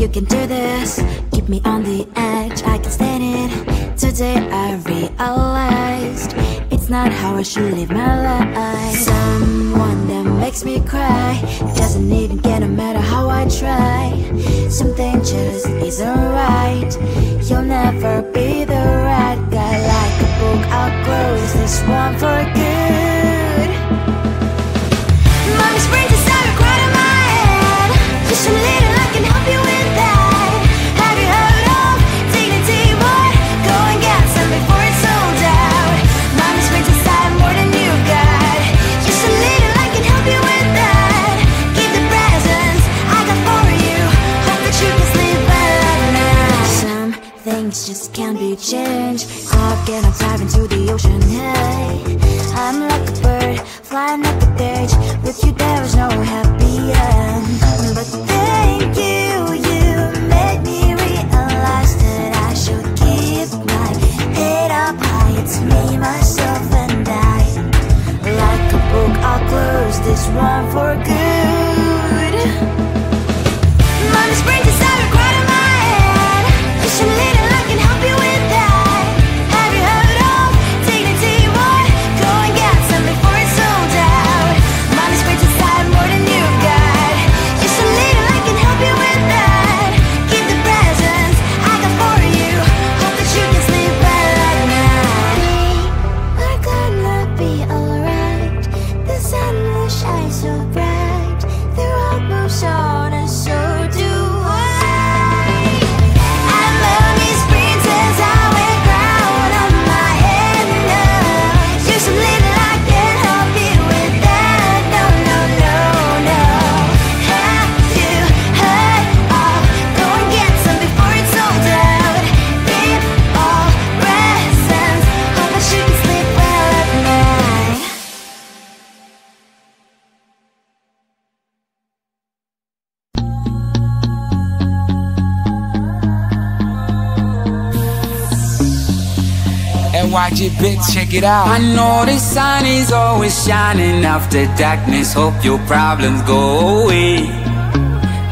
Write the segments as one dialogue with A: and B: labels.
A: You can do this, keep me on the edge, I can stand it. Today I realized it's not how I should live my life. Someone that makes me cry doesn't even get no matter how I try. Something just isn't right. You'll never be the right guy. Like a book, I'll close this one for good. Mommy's brains is out right in my head. Just a little, I can help you with that. Have you heard of dignity, boy? Go and get some before it's sold out. Mommy's brains inside more than you got. Just a little, I can help you with that. Give the presents I got for you. Hope that you can sleep well at night. Some things just can't be changed. Talking, I'm diving to the ocean, hey. I'm like a bird, flying up the stage. With you there was no happy end. But thank you, you made me realize that I should keep my head up high. It's me, myself and I. Like a book, I'll close this one for good. Mommy's brains is out right in my head. Just a little, I can help you with that. Have you heard of dignity, boy? Go and get some before it's sold out. Mommy's brains inside more than you got. Just a little, I can help you with that. Give the presents I got for you. Hope that you can sleep well at night. We're gonna be alright. The sun will shine so bright. The road moves on and so do I. And mommy's brains is out and crown on my head now. Just a little, I can help you with that. No, no, no, no. Have you heard of? Go and get some before it's sold out. Give all presents. Hope that you can sleep well at night.
B: NYG bitch, check it out. I know the sun is always shining after darkness. Hope your problems go away.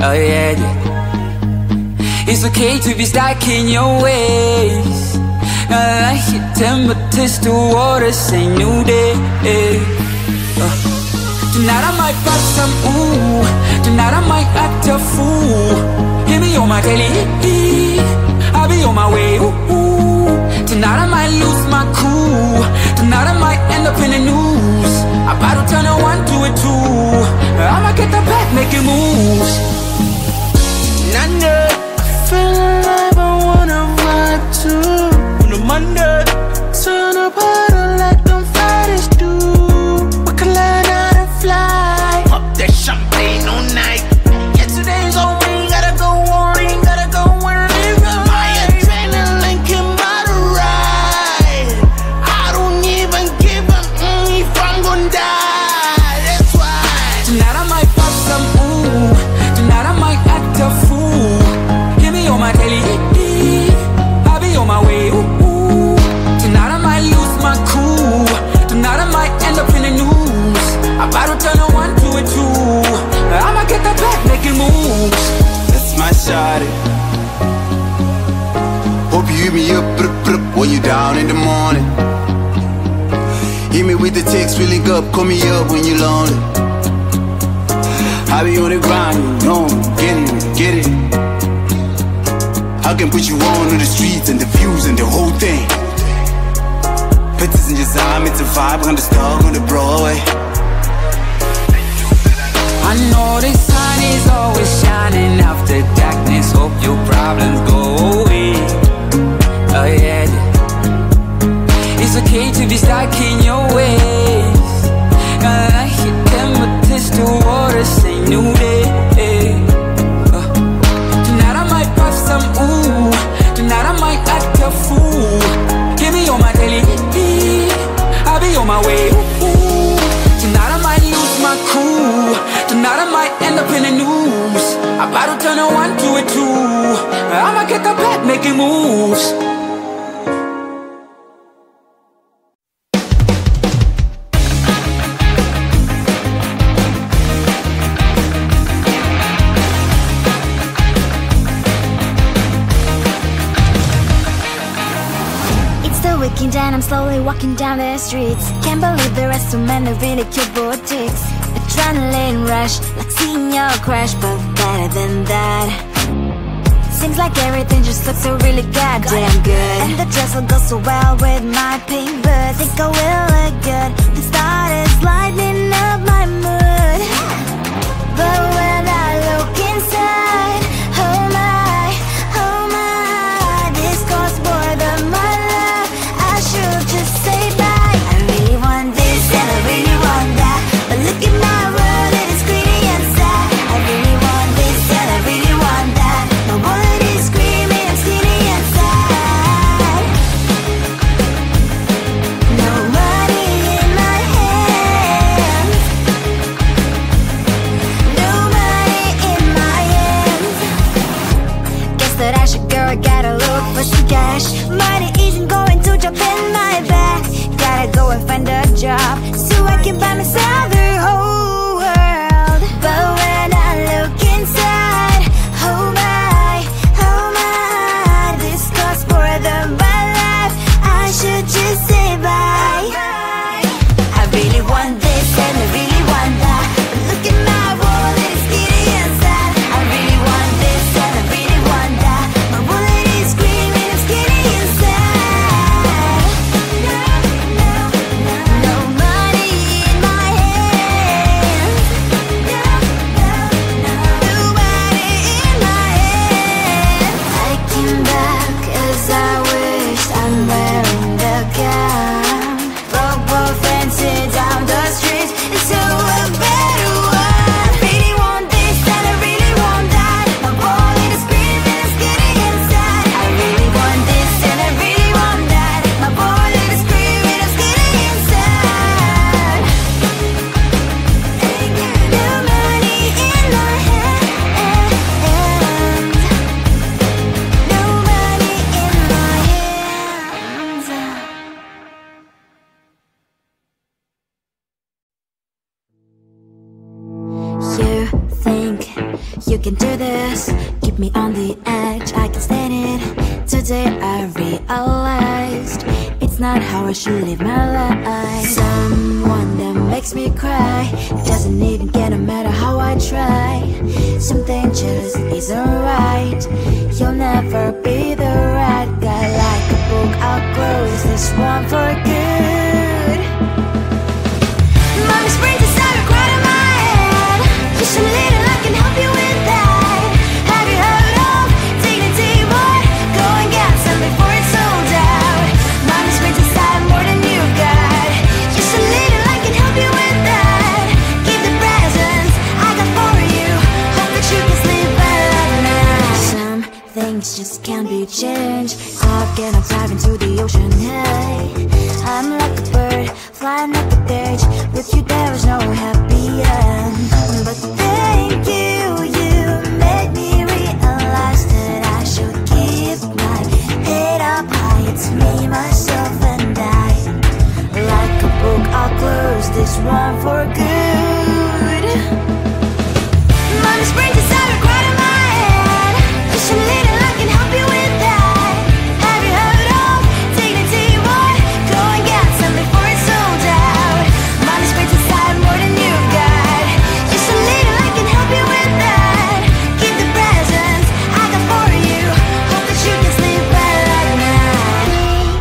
B: Oh yeah, yeah. It's okay to be stuck in your ways. I like it, temperatures to water, say new day. Tonight I might pop some ooh. Tonight I might act a fool. Hear me on my daily, I'll be on my way, ooh. Tonight I might lose my cool. Tonight I might end up in the news. I'm about to turn a 1 to a 2. I'ma get the back making moves. Nanda, I feel alive, I wanna ride too. On a Monday, turn up harder like them fighters do. We can learn how to fly. Pop that champagne all night. Yesterday's on me, gotta go on, gotta go on. My adrenaline came out to ride. I don't even give a if I'm gonna die. That's why tonight I might pop some ooh. Tonight I might act a fool. Hear me on my daily, I'll be on my way, ooh. Tonight I might lose my cool. Tonight I might end up in the news. I'm about to turn a 1 to a 2. I'ma get the back making moves.
C: That's my shawty. Hope you hit me up, when you down in the morning. Hit me with the text, we link up, call me up when you lonely. I be on the grind, you know, get it. I can put you on the streets and the views and the whole thing. Pictures in your time, it's a vibe, on the star on the Broadway.
B: I know the sun is always shining after darkness. Hope your problems go away. Oh yeah, yeah. It's okay to be stuck in your ways. I like it, temperatures to water, say new day. Tonight I might pop some ooh. Tonight I might act a fool. Give me on my daily, I'll be on my way, ooh. Tonight I might lose my cool. Tonight I might end up in the news. I'm about to turn a 1 to a 2. I'ma get the back making moves.
A: Looking down, I'm slowly walking down the streets. Can't believe there are so many really cute boutiques. Adrenaline rush, like seeing your crush, but better than that. Seems like everything just looks so really goddamn good. And the dress will go so well with my pink boots. Think I will look good. The start is lighting up my mood. But when I look inside, oh my, this costs more than my love. I should just say bye. I really want this and I really want that, but look at my world, it is greedy and sad. I really want this and I really want that. My wallet is screaming, I'm skinny and sad. No money in my hands. No money in my hands. Guess that I should go, I gotta look for some cash. Money isn't going to jump in my bag. Gotta go and find a job so I can buy myself the whole world. But when I look inside, oh my, this costs more than my life. I should just say bye. I really want this and I really want that, but look at my wallet, it's skinny and sad. I really want this and I really want that. My wallet is screaming, I'm skinny and sad. No money in my hands. No money in my hands. I came back as I wished, I'm wearing the gown. Broke both and sit down the streets, it's so a better one. Really want this and I really want that. My wallet is screaming, I'm skinny and sad. I really want this and I really want that. My wallet is screaming, I'm skinny and sad. No money in my hands. No money in my hands. You think you can do this, keep me on the edge, I can stand it. Today I realized it's not how I should live my life. Someone that makes me cry doesn't even get no matter how I try. Something just isn't right. You'll never be the right guy. Like a book, I'll close this one for good. Mommy springs inside a cry in my head. Just a little, I can help you with that. Have you heard of dignity, boy? Go and get some before it's sold out. Mommy springs inside more than you've got. Just a little, I can help you with that. Give the presents I got for you. Hope that you can sleep well at night. Some things just can't be changed. I'll get up, dive into the ocean, hey. I'm like a bird, flying like a cage. With you there is no happy end. But thank you, you made me realize that I should keep my head up high. It's me, myself and I. Like a book, I'll close this one for good. Mommy springs inside a cry in my head. Just a little, I can help you with that. Have you heard of dignity, boy? Go and get some before it's sold out. Mommy springs inside more than you've got. Just a little, I can help you with that. Keep the presents I got for you. Hope that you can sleep well at night.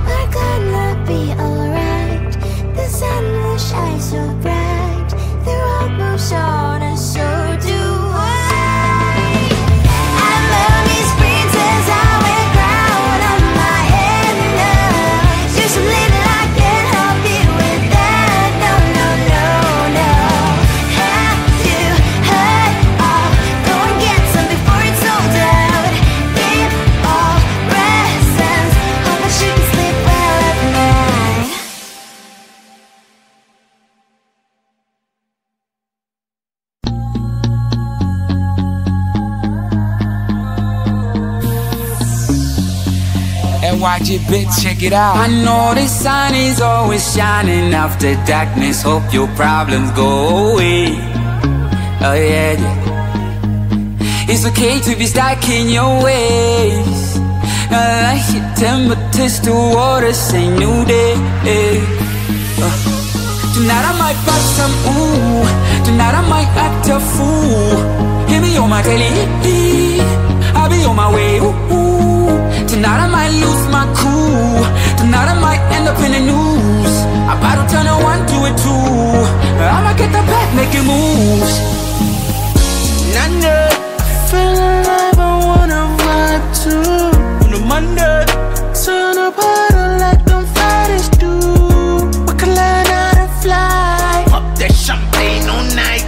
A: We're gonna be alright. The sun will shine so bright. The road moves on and so do I. And mommy springs as I wear crown on my head now. Just a little, I can help you with that. No, no, no, no. Have you heard of? Go and get some before it's sold out. Give all presents. Hope that you can sleep well at night.
D: And watch it, bitch, check it out. I know the sun is always shining after darkness. Hope your problems go away. Oh yeah, yeah. It's okay to be stuck in your ways. like your temperature to water, say new day. Tonight I might pop some ooh. Tonight I might act a fool. Hear me on my daily, I'll be on my way, ooh. Tonight I might lose my cool. Tonight I might end up in the news. I'm about to turn a 1 to a 2. I'ma get the back making moves.
B: Nana, I feel alive, I wanna vibe too. On a Monday, turn up harder like them Fridays do. We can learn how to fly. Pop that champagne all night.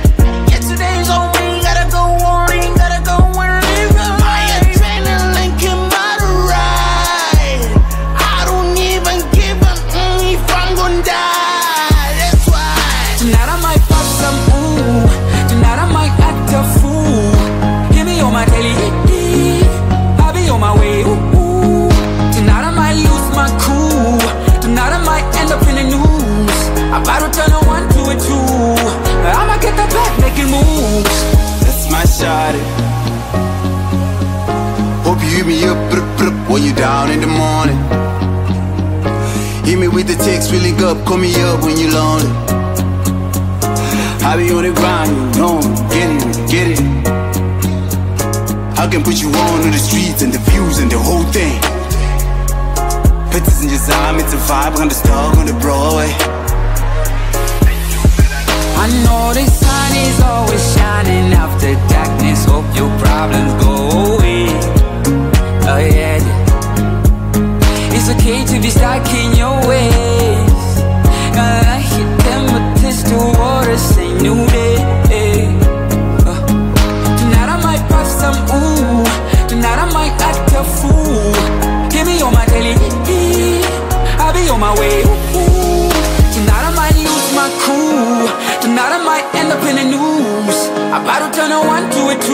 B: Yesterday's on me, gotta go on, gotta go on. My adrenaline came by the ride. I don't even give a if I'm gonna die. That's why
D: tonight I might pop some ooh. Tonight I might act a fool. Hear me on my daily, I'll be on my way, ooh. Tonight I might lose my cool. Tonight I might end up in the news. I'm about to turn a 1 to a 2. I'ma get the back making moves.
C: That's my shawty. Hope you hit me up, when you down in the morning. Hit me with the text, feeling up, call me up when you lonely. I be on the grind, you know me, get it. I can put you on the streets and the views and the whole thing. Pictures in your time, it's a vibe, on the star on the Broadway.
D: I know the sun is always shining after darkness. Hope your problems go away. Oh yeah. It's okay to be stuck in your ways. I like your temperatures to water, say new day. Tonight I might pop some ooh. Tonight I might act a fool. Give me on my daily, I'll be on my way, ooh. Tonight I might lose my cool. Tonight I might end up in the news. I'm about to turn a 1 to a 2.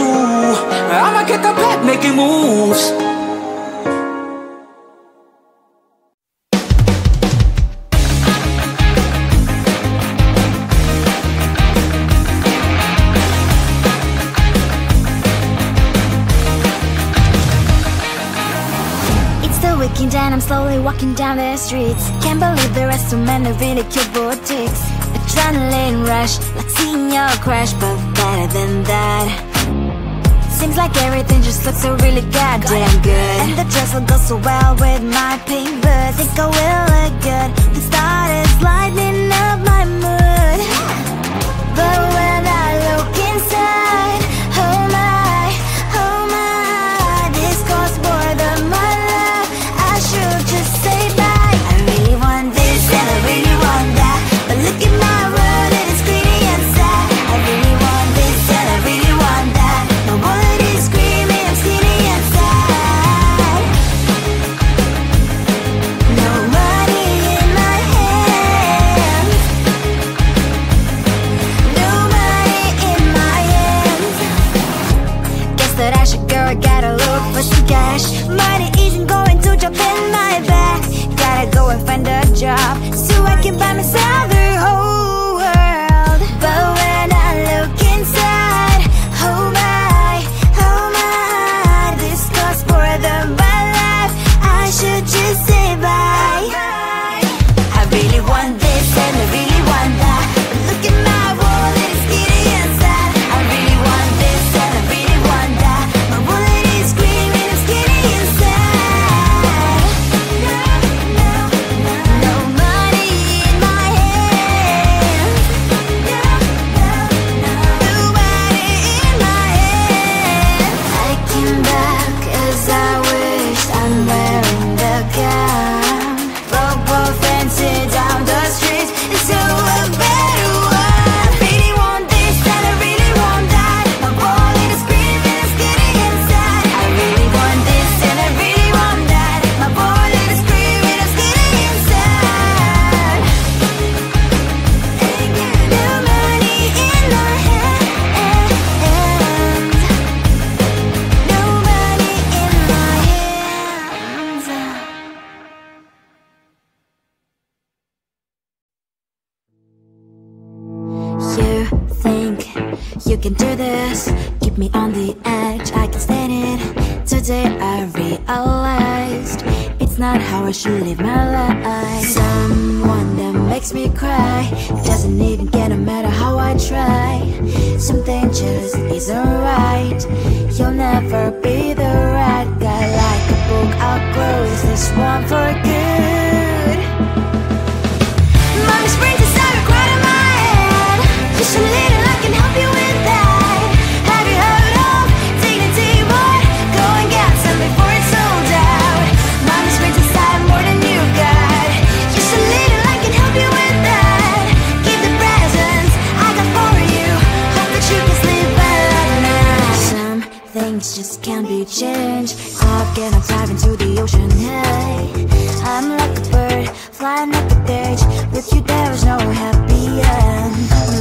D: I'ma get the back making moves.
A: And I'm slowly walking down the streets. Can't believe there are so many really cute boutiques. Adrenaline rush, like seeing your crush, but better than that. Seems like everything just looks so really goddamn good. And the dress will go so well with my pink boots. Think I will look good. The start is lighting up my mood. But when I look inside, oh my, this costs more than my love. I should just say bye. I really want this and I really want that, but look at my world, it is pretty and sad. I really want this and I really want that. My wallet is screaming, I'm skinny and sad. No money in my hands. No money in my hands. Guess that I should go, I gotta look for some cash. Money isn't going to jump in my back. Gotta go and find a job so I can buy myself the whole world. But when I look inside, oh my, this costs more than my life. I should just say bye. I really want this and I really want that, but look at my wallet, it's skinny and sad. I really want this and I really want that. My wallet is screaming, I'm skinny and sad. No money in my hands. No money in my hands. I came back as I wished. I'm wearing the gown. Broke fancy down the streets. It's so a better one. I really want this and I really want that. My wallet is screaming, I'm skinny and sad. I really want this and I really want that. My wallet is screaming, I'm skinny and sad. No money in my hands. No money in my hands. You think you can do this? Keep me on the edge, I can stand it. Too day I realized it's not how I should live my life. Someone that makes me cry doesn't even get no matter how I try. Something just isn't right. You'll never be the right guy. Like a book, I'll close this one for good. Mommy springs inside a crowd in my head. Just a little, I can help you with that. Have you heard of dignity, boy? Go and get some before it's sold out. Mommy springs inside more than you got. Just a little, I can help you with that. Give the presents I got for you. Hope that you can sleep well at night. Some things just can't be changed. I'll get on dive into the ocean, hey. I'm like a bird, flying up the cage. With you there is no happy end.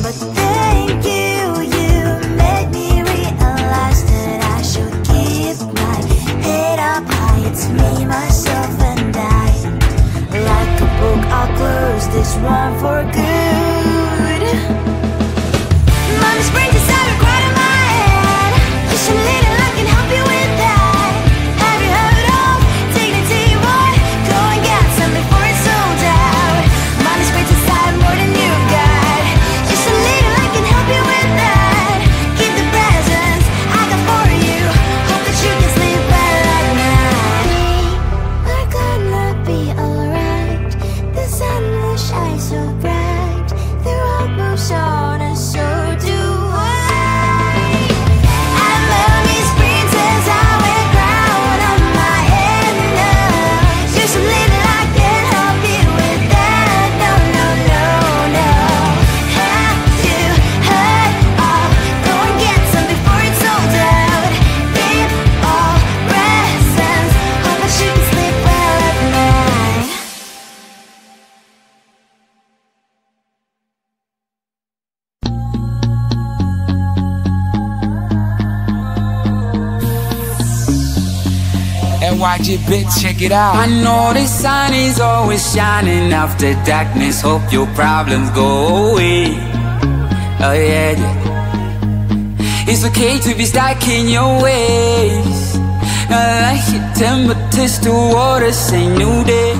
A: But thank you, you made me realize that I should keep my head up high. It's me, myself and I. Like a book, I'll close this one for good. Mommy springs inside a crowd in my head. Just a little, I can help you with that. Have you heard of dignity, boy? Go and get some before it's sold out. Mommy springs inside more than you got. Just a little, I can help you with that. Keep the presents I got for you. Hope that you can sleep well at night. We're gonna be alright. The sun will shine so bright. The road moves on and so do I. And mommy's princess, I wear crown on my head now. Just a little, I can help you with that. No, no, no, no. Have you heard of? Go and get some before it's sold out. Give all presents. Hope that you can sleep well at night.
D: And watch it, bitch, check it out. I know the sun is always shining after darkness. Hope your problems go away. Oh yeah, yeah. It's okay to be stuck in your ways. I like your temper, test the water, say new day.